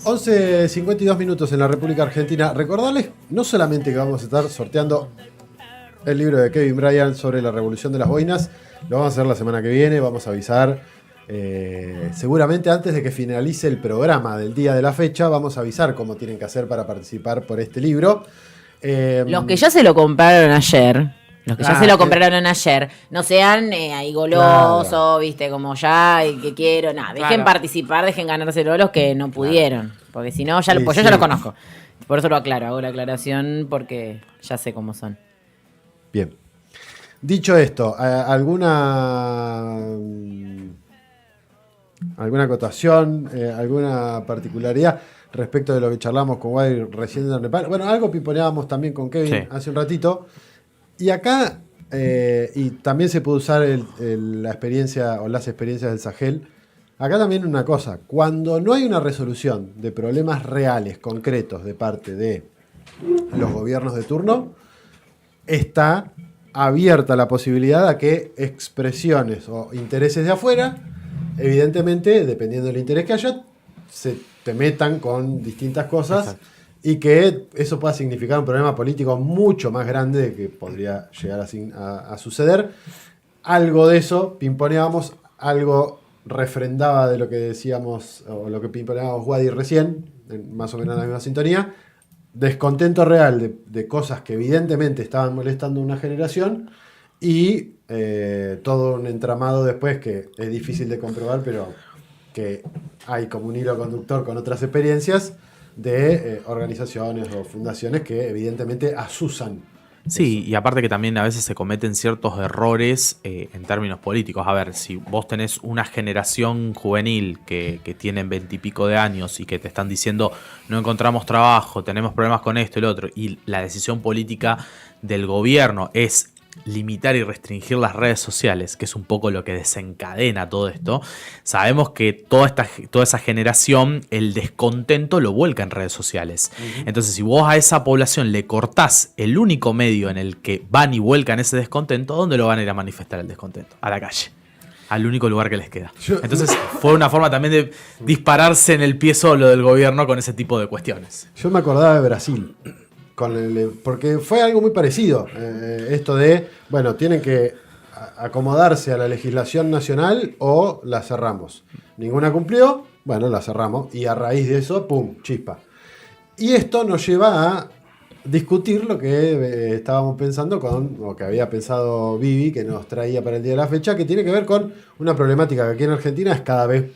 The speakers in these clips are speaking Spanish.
11:52 minutos en la República Argentina. Recordarles no solamente que vamos a estar sorteando el libro de Kevin Bryant sobre la revolución de las boinas, lo vamos a hacer la semana que viene, vamos a avisar seguramente antes de que finalice el programa del día de la fecha, vamos a avisar cómo tienen que hacer para participar por este libro. Los que ya se lo compraron ayer, no sean ahí golosos, claro. Viste, como ya, que quiero, nada, dejen participar, dejen ganárselo los que no pudieron, porque si no, yo ya los conozco. Por eso lo aclaro, hago la aclaración porque ya sé cómo son. Bien. Dicho esto, ¿alguna acotación, alguna particularidad respecto de lo que charlamos con Wadi recién en Nepal? Bueno, algo piponeábamos también con Kevin hace un ratito. Y acá, y también se puede usar la experiencia o las experiencias del Sahel. Acá también una cosa, cuando no hay una resolución de problemas reales, concretos, de parte de los gobiernos de turno, está abierta la posibilidad a que expresiones o intereses de afuera, evidentemente, dependiendo del interés que haya, se te metan con distintas cosas. Exacto. Y que eso pueda significar un problema político mucho más grande de que podría llegar a suceder. Algo de eso pimponeábamos, algo refrendaba de lo que decíamos, o lo que pimponeábamos Wadi recién, más o menos en la misma sintonía. Descontento real de cosas que evidentemente estaban molestando a una generación y todo un entramado después que es difícil de comprobar, pero que hay como un hilo conductor con otras experiencias de organizaciones o fundaciones que evidentemente asusan. Sí, eso. Y aparte que también a veces se cometen ciertos errores en términos políticos. A ver, si vos tenés una generación juvenil que tienen 20 y pico de años y que te están diciendo no encontramos trabajo, tenemos problemas con esto y lo otro, y la decisión política del gobierno es limitar y restringir las redes sociales, que es un poco lo que desencadena todo esto, sabemos que toda esa generación, el descontento lo vuelca en redes sociales. Uh-huh. Entonces, si vos a esa población le cortás el único medio en el que van y vuelcan ese descontento, ¿dónde lo van a ir a manifestar el descontento? A la calle. Al único lugar que les queda. Entonces, fue una forma también de dispararse en el pie solo del gobierno con ese tipo de cuestiones. Yo me acordaba de Brasil. Porque fue algo muy parecido, esto de, bueno, tienen que acomodarse a la legislación nacional o la cerramos. Ninguna cumplió, bueno, la cerramos y a raíz de eso, ¡pum!, chispa. Y esto nos lleva a discutir lo que estábamos pensando o que había pensado Vivi, que nos traía para el día de la fecha, que tiene que ver con una problemática que aquí en Argentina es cada vez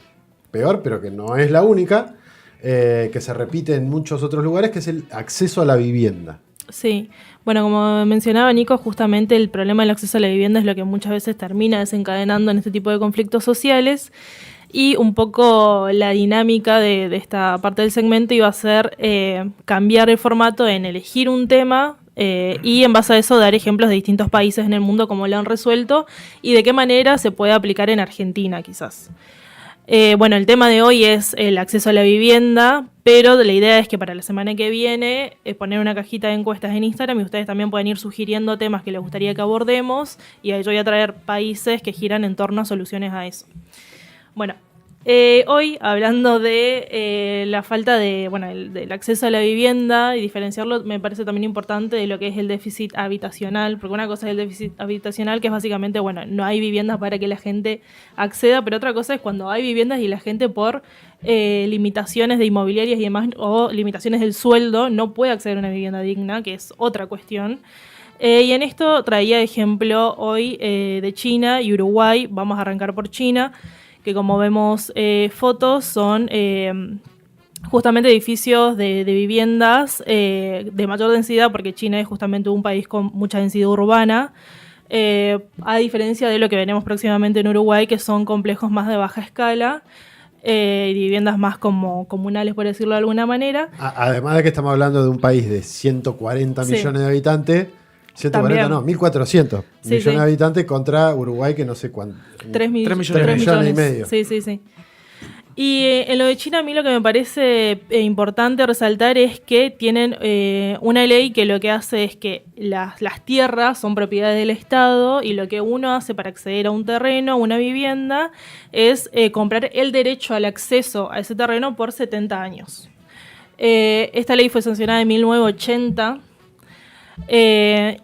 peor, pero que no es la única, que se repite en muchos otros lugares, que es el acceso a la vivienda. Sí, bueno, como mencionaba Nico, justamente el problema del acceso a la vivienda es lo que muchas veces termina desencadenando en este tipo de conflictos sociales, y un poco la dinámica de esta parte del segmento iba a ser cambiar el formato en elegir un tema y en base a eso dar ejemplos de distintos países en el mundo cómo lo han resuelto y de qué manera se puede aplicar en Argentina quizás. Bueno, el tema de hoy es el acceso a la vivienda, pero la idea es que para la semana que viene poner una cajita de encuestas en Instagram y ustedes también pueden ir sugiriendo temas que les gustaría que abordemos y ahí yo voy a traer países que giran en torno a soluciones a eso. Bueno, hoy hablando de la falta del acceso a la vivienda y diferenciarlo, me parece también importante de lo que es el déficit habitacional, porque una cosa es el déficit habitacional, que es básicamente, bueno, no hay viviendas para que la gente acceda, pero otra cosa es cuando hay viviendas y la gente por limitaciones de inmobiliarias y demás, o limitaciones del sueldo, no puede acceder a una vivienda digna, que es otra cuestión. Y en esto traía ejemplo hoy de China y Uruguay. Vamos a arrancar por China, que como vemos fotos son justamente edificios de viviendas de mayor densidad, porque China es justamente un país con mucha densidad urbana, a diferencia de lo que veremos próximamente en Uruguay, que son complejos más de baja escala, y viviendas más como comunales, por decirlo de alguna manera. Además de que estamos hablando de un país de 140 millones de habitantes. 140 También. no, 1.400 millones de habitantes contra Uruguay, que no sé cuánto. 3 millones y medio. Sí. Y en lo de China, a mí lo que me parece importante resaltar es que tienen una ley que lo que hace es que las tierras son propiedad del Estado y lo que uno hace para acceder a un terreno, a una vivienda, es comprar el derecho al acceso a ese terreno por 70 años. Esta ley fue sancionada en 1980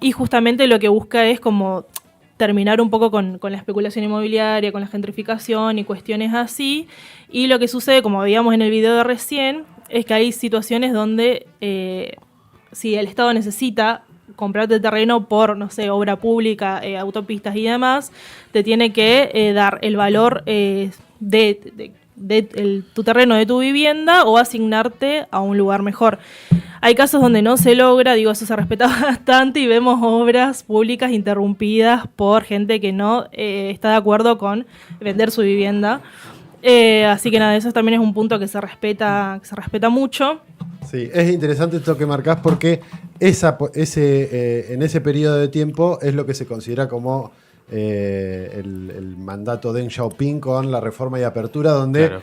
y justamente lo que busca es como terminar un poco con la especulación inmobiliaria, con la gentrificación y cuestiones así. Y lo que sucede, como veíamos en el video de recién, es que hay situaciones donde si el Estado necesita comprarte terreno por, no sé, obra pública, autopistas y demás, te tiene que dar el valor tu terreno de tu vivienda o asignarte a un lugar mejor. Hay casos donde no se logra, digo, eso se respeta bastante y vemos obras públicas interrumpidas por gente que no está de acuerdo con vender su vivienda. Así que nada, eso también es un punto que se respeta mucho. Sí, es interesante esto que marcás porque en ese periodo de tiempo es lo que se considera como el mandato de Deng Xiaoping con la reforma y apertura, donde claro,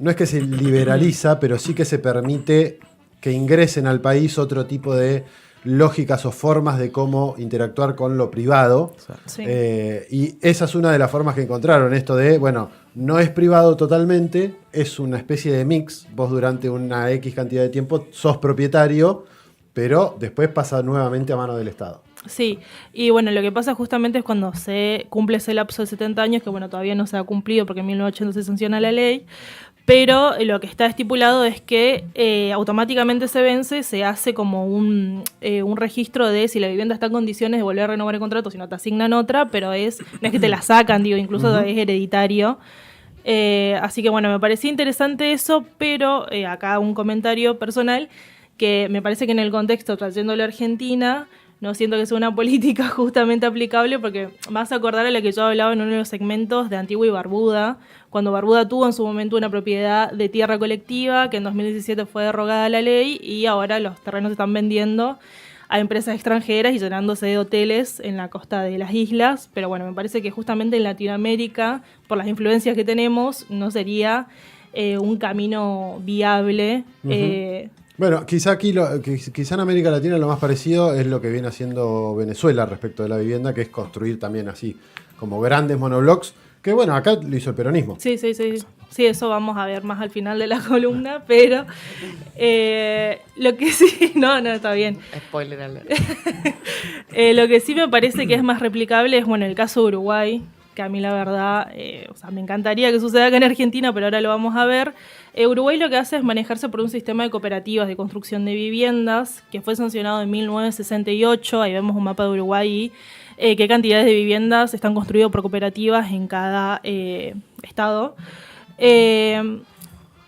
no es que se liberaliza, pero sí que se permite que ingresen al país otro tipo de lógicas o formas de cómo interactuar con lo privado. Sí. Y esa es una de las formas que encontraron, esto de, bueno, no es privado totalmente, es una especie de mix. Vos durante una X cantidad de tiempo sos propietario, pero después pasa nuevamente a mano del Estado. Sí, y bueno, lo que pasa justamente es cuando se cumple ese lapso de 70 años, que bueno, todavía no se ha cumplido porque en 1980 se sanciona la ley, pero lo que está estipulado es que automáticamente se vence, se hace como un registro de si la vivienda está en condiciones de volver a renovar el contrato, si no te asignan otra, pero no es que te la sacan, digo, incluso es hereditario. Así que bueno, me parecía interesante eso, pero acá un comentario personal, que me parece que en el contexto, trayéndolo a Argentina, no siento que sea una política justamente aplicable, porque me vas a acordar a la que yo hablaba en uno de los segmentos de Antigua y Barbuda, cuando Barbuda tuvo en su momento una propiedad de tierra colectiva, que en 2017 fue derogada la ley, y ahora los terrenos se están vendiendo a empresas extranjeras y llenándose de hoteles en la costa de las islas. Pero bueno, me parece que justamente en Latinoamérica, por las influencias que tenemos, no sería un camino viable. Bueno, quizá en América Latina lo más parecido es lo que viene haciendo Venezuela respecto de la vivienda, que es construir también así, como grandes monoblocks, que bueno, acá lo hizo el peronismo. Sí, eso vamos a ver más al final de la columna, pero lo que sí, no, está bien. Spoiler alert. Lo que sí me parece que es más replicable es, bueno, el caso de Uruguay, que a mí la verdad, me encantaría que suceda acá en Argentina, pero ahora lo vamos a ver. Uruguay lo que hace es manejarse por un sistema de cooperativas de construcción de viviendas que fue sancionado en 1968. Ahí vemos un mapa de Uruguay y qué cantidades de viviendas están construidas por cooperativas en cada estado.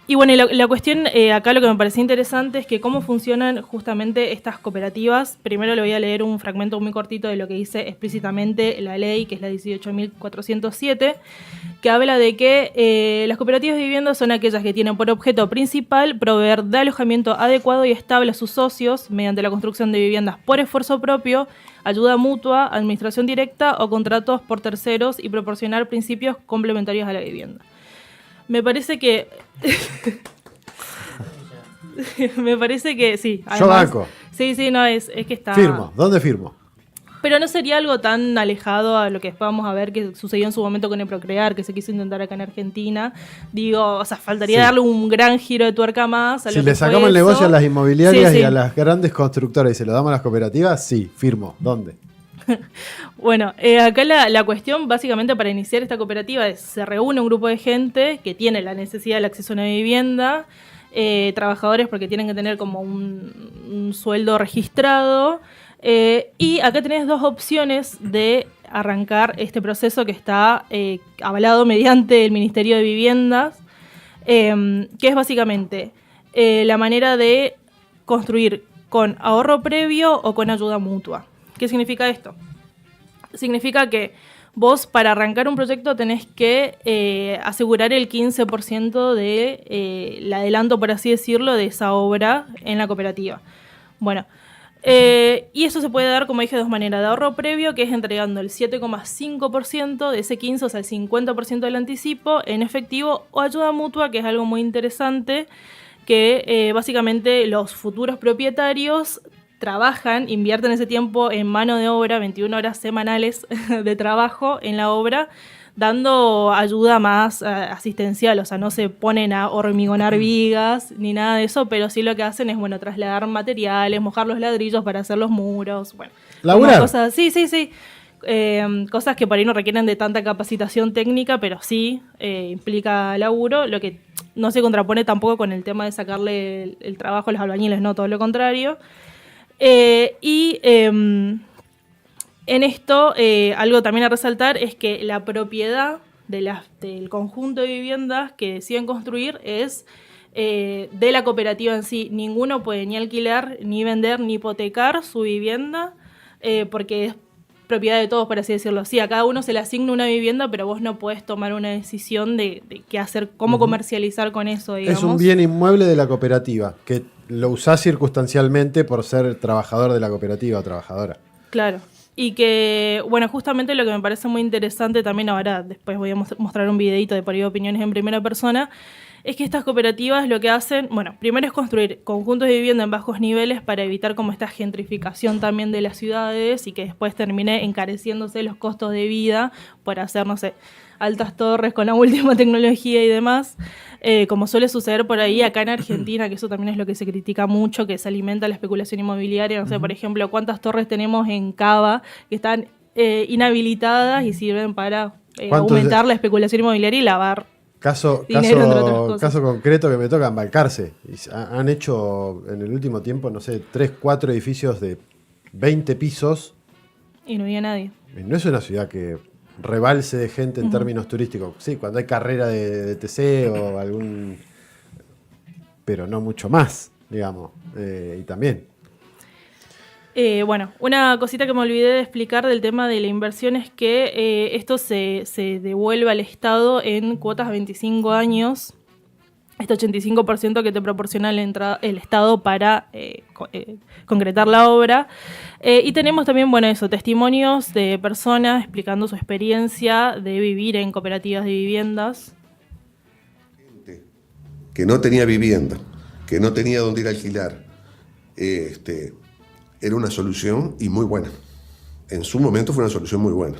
Y bueno, la cuestión acá lo que me parecía interesante es que cómo funcionan justamente estas cooperativas. Primero le voy a leer un fragmento muy cortito de lo que dice explícitamente la ley, que es la 18.407, que habla de que las cooperativas de viviendas son aquellas que tienen por objeto principal proveer de alojamiento adecuado y estable a sus socios mediante la construcción de viviendas por esfuerzo propio, ayuda mutua, administración directa o contratos por terceros y proporcionar principios complementarios a la vivienda. Me parece que... me parece que sí. Además, yo banco. Sí, no, es que está... Firmo. ¿Dónde firmo? Pero no sería algo tan alejado a lo que después vamos a ver que sucedió en su momento con el Procrear, que se quiso intentar acá en Argentina. Digo, o sea, faltaría darle un gran giro de tuerca más. Si le sacamos el negocio a las inmobiliarias y a las grandes constructoras y se lo damos a las cooperativas, sí, firmo. ¿Dónde? Bueno, acá la cuestión básicamente para iniciar esta cooperativa es: se reúne un grupo de gente que tiene la necesidad del acceso a una vivienda, trabajadores porque tienen que tener como un sueldo registrado, y acá tenés dos opciones de arrancar este proceso que está avalado mediante el Ministerio de Viviendas, que es básicamente la manera de construir con ahorro previo o con ayuda mutua. ¿Qué significa esto? Significa que vos para arrancar un proyecto tenés que asegurar el 15% del adelanto, por así decirlo, de esa obra en la cooperativa. Bueno, y eso se puede dar, como dije, de dos maneras. De ahorro previo, que es entregando el 7,5% de ese 15%, o sea, el 50% del anticipo en efectivo, o ayuda mutua, que es algo muy interesante, que básicamente los futuros propietarios trabajan, invierten ese tiempo en mano de obra, 21 horas semanales de trabajo en la obra, dando ayuda más asistencial, o sea, no se ponen a hormigonar vigas ni nada de eso, pero sí lo que hacen es, bueno, trasladar materiales, mojar los ladrillos para hacer los muros, bueno. ¿Laburar? Cosas, sí. Cosas que por ahí no requieren de tanta capacitación técnica, pero sí implica laburo, lo que no se contrapone tampoco con el tema de sacarle el trabajo a los albañiles, no, todo lo contrario. En esto, algo también a resaltar es que la propiedad del conjunto de viviendas que deciden construir es de la cooperativa en sí. Ninguno puede ni alquilar, ni vender, ni hipotecar su vivienda porque es propiedad de todos, por así decirlo. Sí, a cada uno se le asigna una vivienda, pero vos no podés tomar una decisión de qué hacer, cómo comercializar con eso, digamos. Es un bien inmueble de la cooperativa, que lo usás circunstancialmente por ser trabajador de la cooperativa o trabajadora. Claro. Y que, bueno, justamente lo que me parece muy interesante también, ahora después voy a mostrar un videito de por ahí opiniones en primera persona, es que estas cooperativas lo que hacen, bueno, primero es construir conjuntos de vivienda en bajos niveles para evitar como esta gentrificación también de las ciudades y que después termine encareciéndose los costos de vida por hacer, no sé, altas torres con la última tecnología y demás, como suele suceder por ahí acá en Argentina, que eso también es lo que se critica mucho, que se alimenta la especulación inmobiliaria. No sé, por ejemplo, cuántas torres tenemos en Cava que están inhabilitadas y sirven para aumentar la especulación inmobiliaria y lavar dinero, entre otras cosas. Caso concreto que me toca embarcarse. Han hecho en el último tiempo, no sé, 3, 4 edificios de 20 pisos. Y no había nadie. No es una ciudad que rebalse de gente en términos turísticos. Sí, cuando hay carrera de TC o algún... pero no mucho más, digamos. Y también. Bueno, una cosita que me olvidé de explicar del tema de la inversión es que esto se devuelve al Estado en cuotas a 25 años. Este 85% que te proporciona el Estado para concretar la obra. Y tenemos también, bueno, testimonios de personas explicando su experiencia de vivir en cooperativas de viviendas. Que no tenía vivienda, que no tenía dónde ir a alquilar, era una solución y muy buena. En su momento fue una solución muy buena.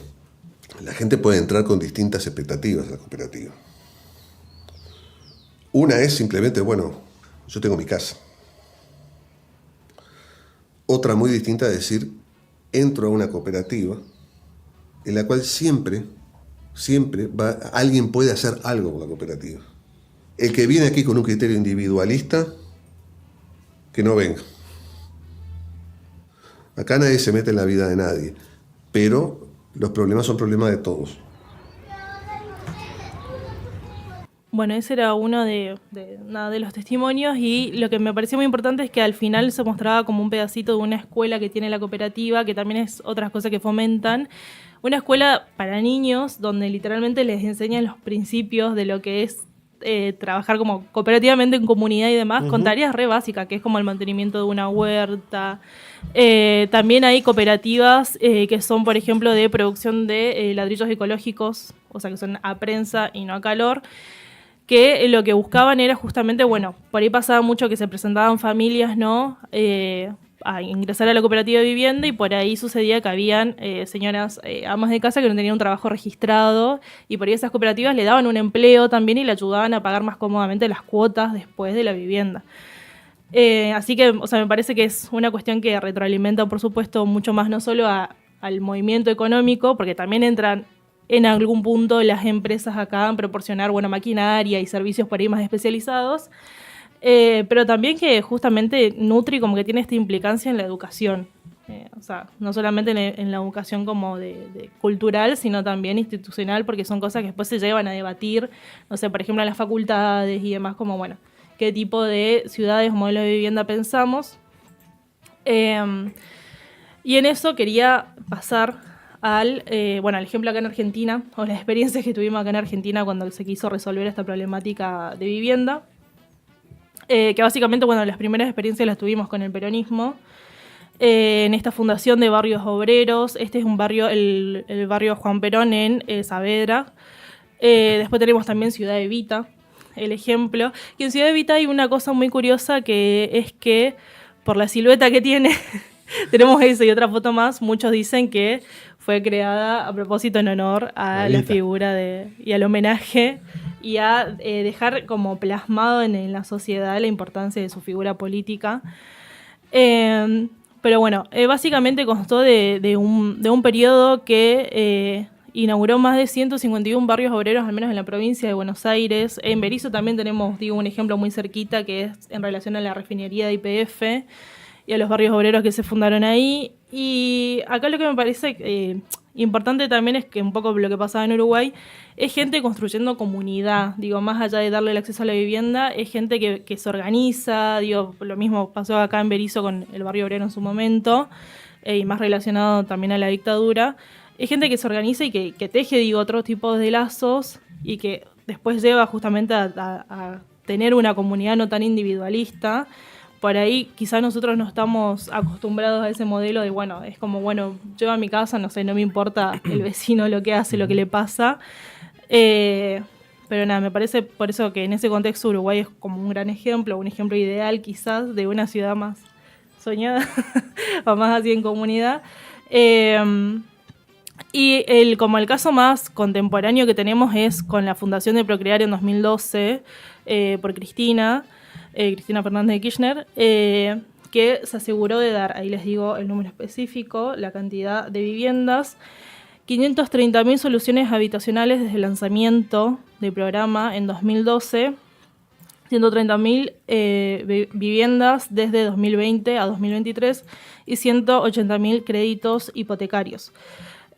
La gente puede entrar con distintas expectativas a la cooperativa. Una es simplemente, bueno, yo tengo mi casa. Otra muy distinta es decir, entro a una cooperativa en la cual siempre alguien puede hacer algo con la cooperativa. El que viene aquí con un criterio individualista, que no venga. Acá nadie se mete en la vida de nadie, pero los problemas son problemas de todos. Bueno, ese era uno de los testimonios y lo que me pareció muy importante es que al final se mostraba como un pedacito de una escuela que tiene la cooperativa, que también es otras cosas que fomentan. Una escuela para niños donde literalmente les enseñan los principios de lo que es trabajar como cooperativamente en comunidad y demás, con tareas re básicas, que es como el mantenimiento de una huerta. También hay cooperativas que son, por ejemplo, de producción de ladrillos ecológicos, o sea, que son a prensa y no a calor, que lo que buscaban era justamente, bueno, por ahí pasaba mucho que se presentaban familias, ¿no?, a ingresar a la cooperativa de vivienda y por ahí sucedía que habían señoras amas de casa que no tenían un trabajo registrado y por ahí esas cooperativas le daban un empleo también y le ayudaban a pagar más cómodamente las cuotas después de la vivienda. Así que, o sea, me parece que es una cuestión que retroalimenta, por supuesto, mucho más no solo al movimiento económico, porque también entran en algún punto las empresas acá en proporcionar buena maquinaria y servicios por ahí más especializados, pero también que justamente Nutri como que tiene esta implicancia en la educación, o sea, no solamente en la educación como de cultural, sino también institucional, porque son cosas que después se llevan a debatir, no sé, por ejemplo, en las facultades y demás, como, bueno, qué tipo de ciudades o modelos de vivienda pensamos. Y en eso quería pasar al ejemplo acá en Argentina, o las experiencias que tuvimos acá en Argentina cuando se quiso resolver esta problemática de vivienda, que básicamente, bueno, las primeras experiencias las tuvimos con el peronismo, en esta fundación de barrios obreros. Este es un barrio, el barrio Juan Perón en Saavedra. Después tenemos también Ciudad Evita, el ejemplo. Y en Ciudad Evita hay una cosa muy curiosa, que es que por la silueta que tiene, tenemos esa y otra foto más, muchos dicen que fue creada a propósito en honor a la figura y al homenaje y a dejar como plasmado en la sociedad la importancia de su figura política. Pero bueno, básicamente constó de un periodo que inauguró más de 151 barrios obreros, al menos en la provincia de Buenos Aires. En Berisso también tenemos, un ejemplo muy cerquita, que es en relación a la refinería de YPF y a los barrios obreros que se fundaron ahí. Y acá lo que me parece importante también es que un poco lo que pasaba en Uruguay es gente construyendo comunidad, más allá de darle el acceso a la vivienda, es gente que se organiza, lo mismo pasó acá en Berisso con el barrio obrero en su momento, y más relacionado también a la dictadura. Es gente que se organiza y que teje, otros tipos de lazos y que después lleva justamente a tener una comunidad no tan individualista. Por ahí quizás nosotros no estamos acostumbrados a ese modelo de, es como, yo a mi casa, no me importa el vecino lo que hace, lo que le pasa. Pero nada, me parece por eso que en ese contexto Uruguay es como un gran ejemplo, un ejemplo ideal quizás de una ciudad más soñada o más así en comunidad. Y como el caso más contemporáneo que tenemos es con la fundación de Procrear en 2012 por Cristina Fernández de Kirchner, que se aseguró de dar, ahí les digo el número específico, la cantidad de viviendas, 530.000 soluciones habitacionales desde el lanzamiento del programa en 2012, 130.000 viviendas desde 2020 a 2023 y 180.000 créditos hipotecarios.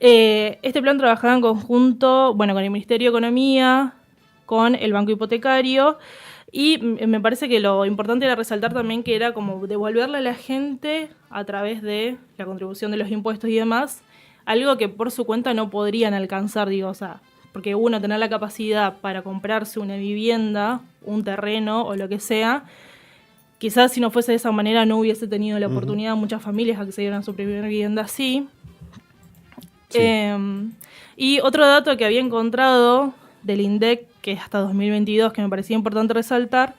Este plan trabajaba en conjunto, con el Ministerio de Economía, con el Banco Hipotecario, y me parece que lo importante era resaltar también que era como devolverle a la gente a través de la contribución de los impuestos y demás, algo que por su cuenta no podrían alcanzar, porque tener la capacidad para comprarse una vivienda, un terreno o lo que sea, quizás si no fuese de esa manera no hubiese tenido la oportunidad, muchas familias accedieron a su primera vivienda así. Sí. Y otro dato que había encontrado del INDEC, que es hasta 2022, que me parecía importante resaltar,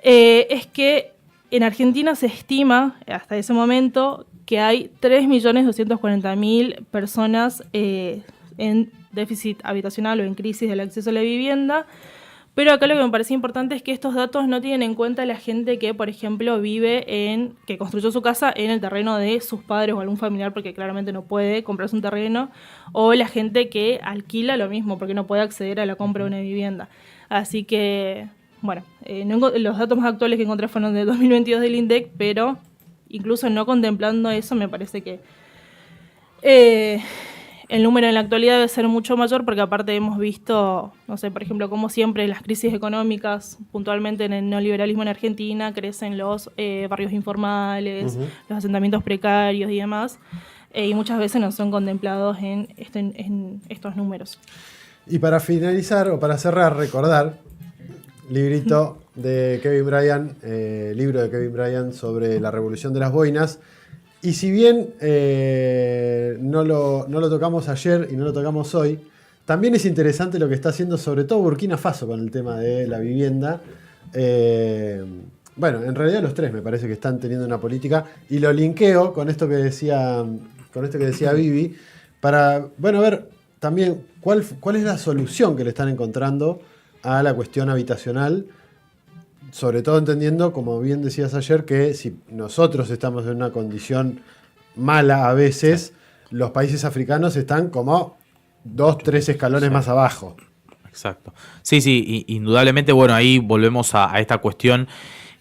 es que en Argentina se estima, hasta ese momento, que hay 3.240.000 personas en déficit habitacional o en crisis del acceso a la vivienda. Pero acá lo que me parece importante es que estos datos no tienen en cuenta la gente que, por ejemplo, que construyó su casa en el terreno de sus padres o algún familiar porque claramente no puede comprarse un terreno, o la gente que alquila lo mismo porque no puede acceder a la compra de una vivienda. Así que, los datos más actuales que encontré fueron de 2022 del INDEC, pero incluso no contemplando eso me parece que el número en la actualidad debe ser mucho mayor porque aparte hemos visto, por ejemplo, como siempre en las crisis económicas, puntualmente en el neoliberalismo en Argentina, crecen los barrios informales, los asentamientos precarios y demás, y muchas veces no son contemplados en estos números. Y para finalizar, o para cerrar, recordar, librito de Kevin Bryant, libro de Kevin Bryant sobre la revolución de las boinas. Y si bien no lo tocamos ayer y no lo tocamos hoy, también es interesante lo que está haciendo sobre todo Burkina Faso con el tema de la vivienda. En realidad los tres me parece que están teniendo una política, y lo linkeo con esto que decía Vivi, para ver también cuál es la solución que le están encontrando a la cuestión habitacional. Sobre todo entendiendo, como bien decías ayer, que si nosotros estamos en una condición mala a veces, los países africanos están como 2-3 escalones más abajo. Exacto. Sí, indudablemente, ahí volvemos a esta cuestión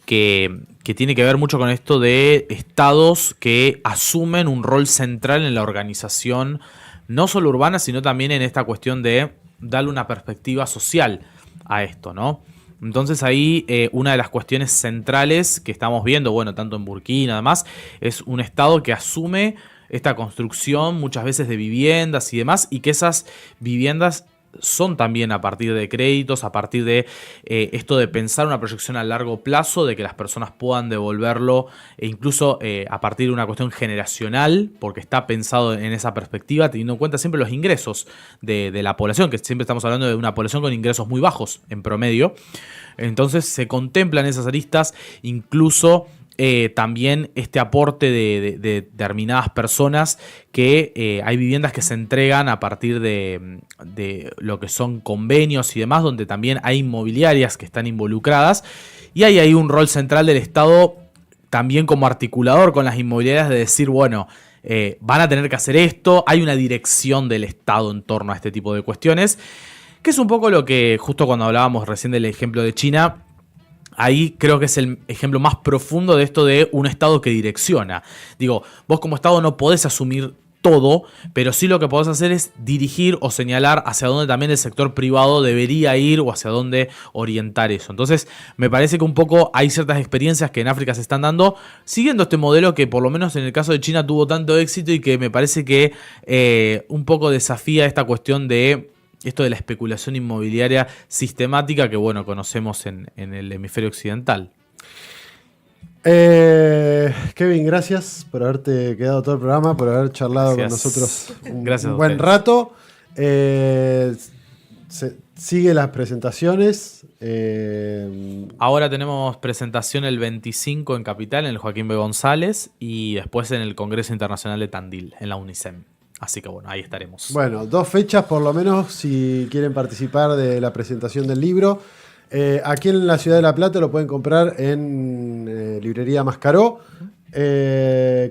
que tiene que ver mucho con esto de estados que asumen un rol central en la organización, no solo urbana, sino también en esta cuestión de darle una perspectiva social a esto, ¿no? Entonces ahí una de las cuestiones centrales que estamos viendo, tanto en Burkina además, es un Estado que asume esta construcción muchas veces de viviendas y demás, y que esas viviendas son también a partir de créditos, a partir de esto de pensar una proyección a largo plazo, de que las personas puedan devolverlo, e incluso a partir de una cuestión generacional, porque está pensado en esa perspectiva, teniendo en cuenta siempre los ingresos de la población, que siempre estamos hablando de una población con ingresos muy bajos en promedio. Entonces se contemplan esas aristas, incluso también este aporte de determinadas personas que hay viviendas que se entregan a partir de lo que son convenios y demás, donde también hay inmobiliarias que están involucradas, y hay ahí un rol central del Estado también como articulador con las inmobiliarias de decir, bueno, van a tener que hacer esto, hay una dirección del Estado en torno a este tipo de cuestiones, que es un poco lo que, justo cuando hablábamos recién del ejemplo de China, ahí creo que es el ejemplo más profundo de esto de un Estado que direcciona. Digo, vos como Estado no podés asumir todo, pero sí lo que podés hacer es dirigir o señalar hacia dónde también el sector privado debería ir o hacia dónde orientar eso. Entonces, me parece que un poco hay ciertas experiencias que en África se están dando, siguiendo este modelo que por lo menos en el caso de China tuvo tanto éxito y que me parece que un poco desafía esta cuestión de esto de la especulación inmobiliaria sistemática que, bueno, conocemos en el hemisferio occidental. Kevin, gracias por haberte quedado todo el programa, por haber charlado con nosotros un buen rato. Sigue las presentaciones. Ahora tenemos presentación el 25 en Capital, en el Joaquín B. González, y después en el Congreso Internacional de Tandil, en la UNICEM. Así que bueno, ahí estaremos. Bueno, 2 fechas por lo menos si quieren participar de la presentación del libro. Aquí en la Ciudad de La Plata lo pueden comprar en Librería Mascaró.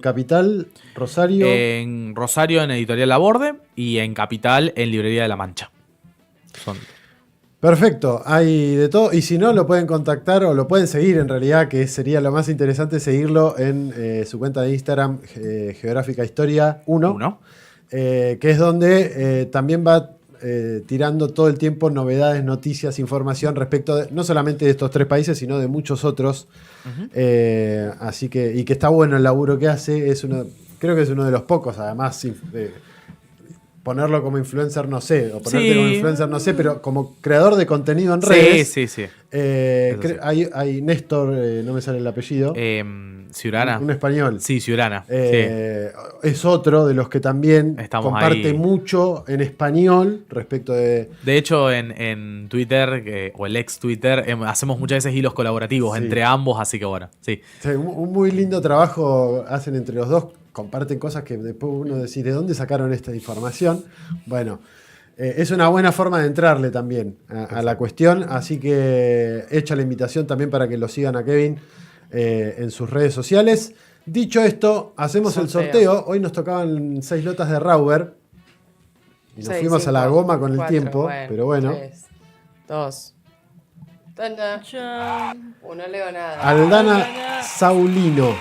Capital, Rosario. En Rosario en Editorial Laborde y en Capital en Librería de La Mancha. Perfecto, hay de todo. Y si no, lo pueden contactar o lo pueden seguir en realidad, que sería lo más interesante seguirlo en su cuenta de Instagram, Geográfica Historia 1. Que es donde también va tirando todo el tiempo novedades, noticias, información respecto de, no solamente de estos 3 países, sino de muchos otros. Así que, y que está bueno el laburo que hace, creo que es uno de los pocos, además, ponerlo como influencer, no sé, o ponerte como influencer, no sé, pero como creador de contenido en redes. Sí. Hay Néstor, no me sale el apellido. Ciurana. Un español. Sí, Ciurana. Es otro de los que también comparte mucho en español respecto de... De hecho, en Twitter, o el ex Twitter, hacemos muchas veces hilos colaborativos entre ambos, así que bueno, sí. Un muy lindo trabajo hacen entre los dos, comparten cosas que después uno decide ¿de dónde sacaron esta información? Bueno, es una buena forma de entrarle también a la cuestión, así que hecha la invitación también para que lo sigan a Kevin en sus redes sociales. Dicho esto, hacemos el sorteo. Hoy nos tocaban 6 lotas de Rauber y nos fuimos 5, a la goma con 4, el tiempo, bueno, pero bueno. 3, 2. Uno leo nada. Aldana Saulino.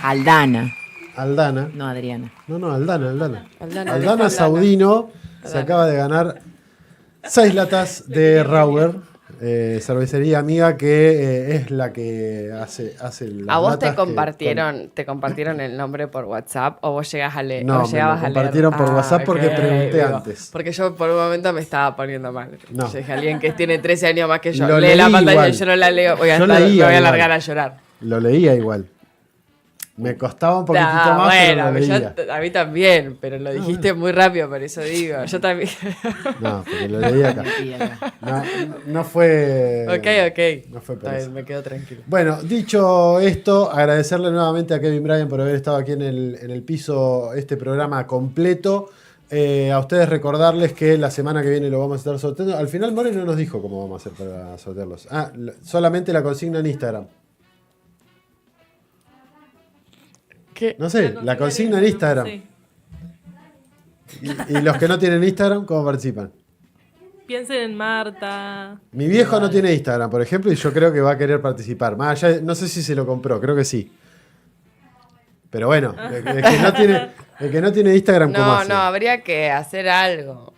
Aldana. No, Adriana. No, Aldana Saudino se acaba de ganar 6 latas de Rauber. Cervecería amiga que es la que hace las ¿A vos te compartieron el nombre por WhatsApp o vos llegás a leer? No, me lo compartieron por WhatsApp porque pregunté antes. Porque yo por un momento me estaba poniendo mal. No. Yo dije, alguien que tiene 13 años más que yo, Lo lee la pantalla igual. y yo no la leo. Me voy a largar a llorar. Lo leía igual. Me costaba un poquitito más, pero lo leía. A mí también, pero lo dijiste muy rápido, por eso digo. Yo también. No, porque lo leía acá. No fue... Ok. No fue por Está eso. bien, me quedo tranquilo. Bueno, dicho esto, agradecerle nuevamente a Kevin Bryan por haber estado aquí en el piso, este programa completo. A ustedes recordarles que la semana que viene lo vamos a estar sorteando. Al final More no nos dijo cómo vamos a hacer para sortearlos. Solamente la consigna en Instagram. ¿Qué? No sé, la consigna en Instagram. Sí. Y los que no tienen Instagram, ¿cómo participan? Piensen en Marta. Mi viejo no tiene Instagram, por ejemplo, y yo creo que va a querer participar. Más allá, no sé si se lo compró, creo que sí. Pero bueno, el que no tiene Instagram, ¿cómo hace? No, habría que hacer algo.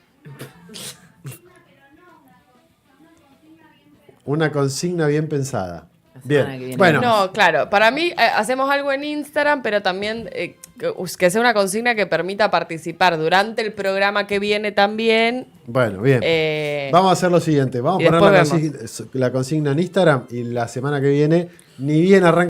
Una consigna bien pensada. Bien, bueno. No, claro, para mí hacemos algo en Instagram, pero también que sea una consigna que permita participar durante el programa que viene también. Bueno, bien. Vamos a hacer lo siguiente, vamos a poner la consigna en Instagram y la semana que viene, ni bien arranca